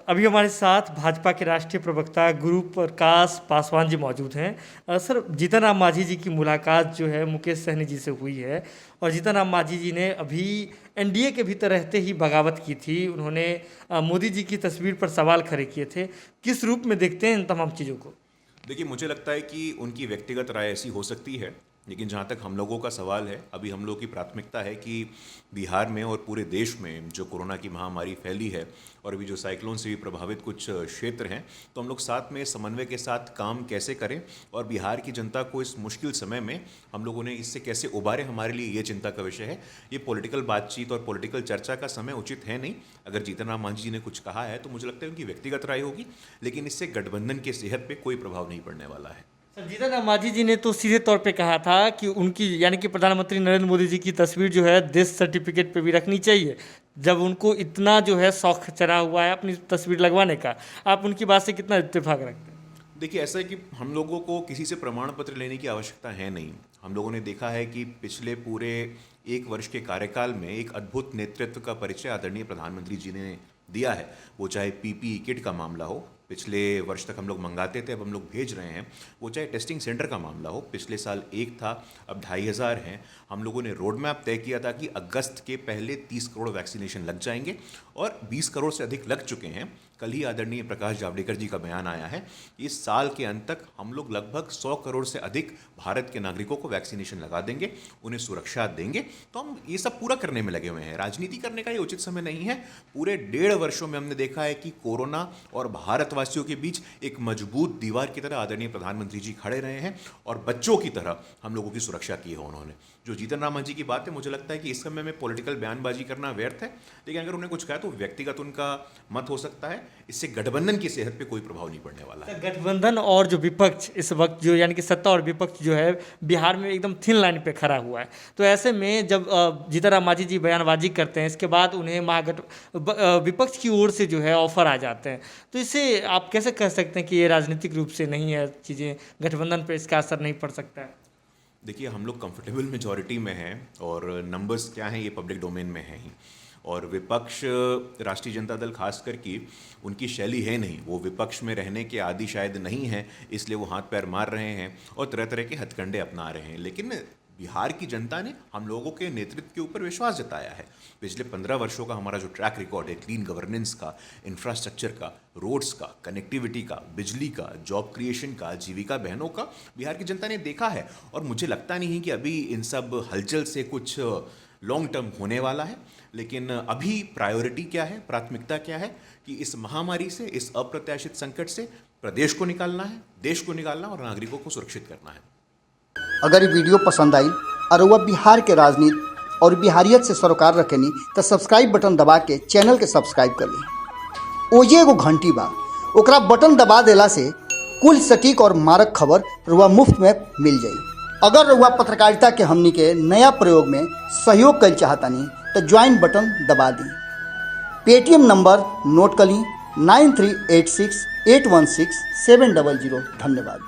अभी हमारे साथ भाजपा के राष्ट्रीय प्रवक्ता गुरु प्रकाश पासवान जी मौजूद हैं। सर, जीतन राम मांझी जी की मुलाकात जो है मुकेश सहनी जी से हुई है और जीतन राम मांझी जी ने अभी एनडीए के भीतर रहते ही बगावत की थी। उन्होंने मोदी जी की तस्वीर पर सवाल खड़े किए थे। किस रूप में देखते हैं इन तमाम चीज़ों को? देखिए, मुझे लगता है कि उनकी व्यक्तिगत राय ऐसी हो सकती है, लेकिन जहाँ तक हम लोगों का सवाल है, अभी हम लोगों की प्राथमिकता है कि बिहार में और पूरे देश में जो कोरोना की महामारी फैली है और अभी जो साइक्लोन से भी प्रभावित कुछ क्षेत्र हैं, तो हम लोग साथ में समन्वय के साथ काम कैसे करें और बिहार की जनता को इस मुश्किल समय में हम लोगों ने इससे कैसे उबारे, हमारे लिए ये चिंता का विषय है। ये पॉलिटिकल बातचीत और पॉलिटिकल चर्चा का समय उचित है नहीं। अगर जीतन राम मांझी जी ने कुछ कहा है तो मुझे लगता है उनकी व्यक्तिगत राय होगी, लेकिन इससे गठबंधन की सेहत पर कोई प्रभाव नहीं पड़ने वाला है। जीतन राम मांझी जी ने तो सीधे तौर पे कहा था कि उनकी यानी कि प्रधानमंत्री नरेंद्र मोदी जी की तस्वीर जो है डेथ सर्टिफिकेट पे भी रखनी चाहिए, जब उनको इतना जो है शौक चढ़ा हुआ है अपनी तस्वीर लगवाने का। आप उनकी बात से कितना इत्तेफाक रखते हैं? देखिए, ऐसा है कि हम लोगों को किसी से प्रमाण पत्र लेने की आवश्यकता है नहीं। हम लोगों ने देखा है कि पिछले पूरे 1 वर्ष के कार्यकाल में एक अद्भुत नेतृत्व का परिचय आदरणीय प्रधानमंत्री जी ने दिया है। वो चाहे पीपीई किट का मामला हो, पिछले वर्ष तक हम लोग मंगाते थे, अब हम लोग भेज रहे हैं। वो चाहे टेस्टिंग सेंटर का मामला हो, पिछले साल 1 था, अब 2500 हैं। हम लोगों ने रोड मैप तय किया था कि अगस्त के पहले 30 करोड़ वैक्सीनेशन लग जाएंगे और 20 करोड़ से अधिक लग चुके हैं। कल ही आदरणीय प्रकाश जावड़ेकर जी का बयान आया है, इस साल के अंत तक हम लोग लगभग 100 करोड़ से अधिक भारत के नागरिकों को वैक्सीनेशन लगा देंगे, उन्हें सुरक्षा देंगे। तो हम ये सब पूरा करने में लगे हुए हैं। राजनीति करने का ये उचित समय नहीं है। पूरे 1.5 वर्षों में हमने देखा है कि कोरोना और भारतवासियों के बीच एक मजबूत दीवार की तरह आदरणीय प्रधानमंत्री जी खड़े रहे हैं और बच्चों की तरह हम लोगों की सुरक्षा की है उन्होंने। जो जीतन राम मांझी की बात है, मुझे लगता है कि इस समय में पॉलिटिकल बयानबाजी करना व्यर्थ है, लेकिन अगर उन्हें कुछ कहा तो व्यक्तिगत उनका मत हो सकता है। इससे गठबंधन की सेहत पे कोई प्रभाव नहीं पड़ने वाला है। गठबंधन और जो विपक्ष इस वक्त जो यानी कि सत्ता और विपक्ष जो है बिहार में एकदम थिन लाइन पे खड़ा हुआ है, तो ऐसे में जब जीतन राम मांझी जी बयानबाजी करते हैं, इसके बाद उन्हें विपक्ष की ओर से जो है ऑफर आ जाते हैं, तो इससे आप कैसे कह सकते हैं कि ये राजनीतिक रूप से नहीं है चीज़ें, गठबंधन पर इसका असर नहीं पड़ सकता है? देखिए, हम लोग कंफर्टेबल मेजॉरिटी में हैं और नंबर्स क्या हैं ये पब्लिक डोमेन में हैं ही। और विपक्ष, राष्ट्रीय जनता दल खासकर की, उनकी शैली है नहीं। वो विपक्ष में रहने के आदी शायद नहीं हैं, इसलिए वो हाथ पैर मार रहे हैं और तरह तरह के हथकंडे अपना रहे हैं। लेकिन बिहार की जनता ने हम लोगों के नेतृत्व के ऊपर विश्वास जताया है। पिछले 15 वर्षों का हमारा जो ट्रैक रिकॉर्ड है, क्लीन गवर्नेंस का, इंफ्रास्ट्रक्चर का, रोड्स का, कनेक्टिविटी का, बिजली का, जॉब क्रिएशन का, जीविका बहनों का, बिहार की जनता ने देखा है। और मुझे लगता नहीं कि अभी इन सब हलचल से कुछ लॉन्ग टर्म होने वाला है। लेकिन अभी प्रायोरिटी क्या है, प्राथमिकता क्या है कि इस महामारी से, इस अप्रत्याशित संकट से प्रदेश को निकालना है, देश को निकालना और नागरिकों को सुरक्षित करना है। अगर ये वीडियो पसंद आई और वह बिहार के राजनीति और बिहारियत से सरोकार रखेनी तो सब्सक्राइब बटन दबा के चैनल के सब्सक्राइब कर ली। ओजे एगो घंटी बा, ओकरा बटन दबा देला से कुल सटीक और मारक खबर रुआ मुफ्त में मिल जाई। अगर रुआ पत्रकारिता के हमनी के नया प्रयोग में सहयोग कर चाहतानी तो ज्वाइन बटन दबा दी। पेटीएम नंबर नोट कर ली 9386816700। धन्यवाद।